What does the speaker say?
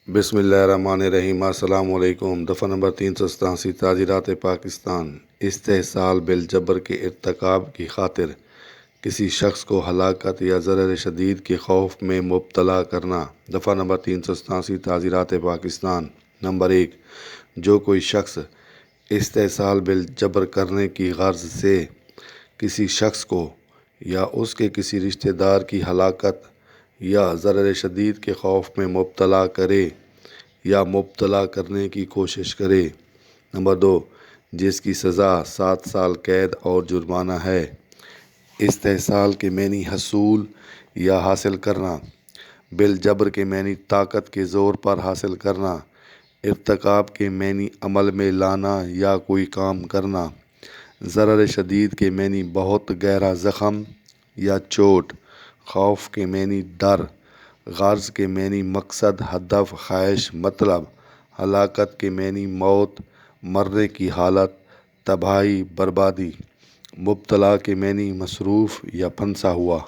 بسم اللہ الرحمن الرحیم۔ السلام علیکم۔ دفعہ نمبر 387 تعزیرات پاکستان۔ استحصال بالجبر کے ارتکاب کی خاطر کسی شخص کو ہلاکت یا ضرر شدید کے خوف میں مبتلا کرنا۔ دفعہ نمبر 387 تعزیرات پاکستان۔ نمبر 1، جو کوئی شخص استحصال بالجبر کرنے کی غرض سے کسی شخص کو یا اس کے کسی رشتہ دار کی ہلاکت یا ضرر شدید کے خوف میں مبتلا کرے یا مبتلا کرنے کی کوشش کرے۔ نمبر 2، جس کی سزا 7 سال قید اور جرمانہ ہے۔ استحصال کے معنی حصول یا حاصل کرنا، بالجبر کے معنی طاقت کے زور پر حاصل کرنا، ارتکاب کے معنی عمل میں لانا یا کوئی کام کرنا، ضرر شدید کے معنی بہت گہرا زخم یا چوٹ، خوف کے معنی ڈر، غرض کے معنی مقصد، ہدف، خواہش، مطلب، ہلاکت کے معنی موت، مرنے کی حالت، تباہی، بربادی، مبتلا کے معنی مصروف یا پھنسا ہوا۔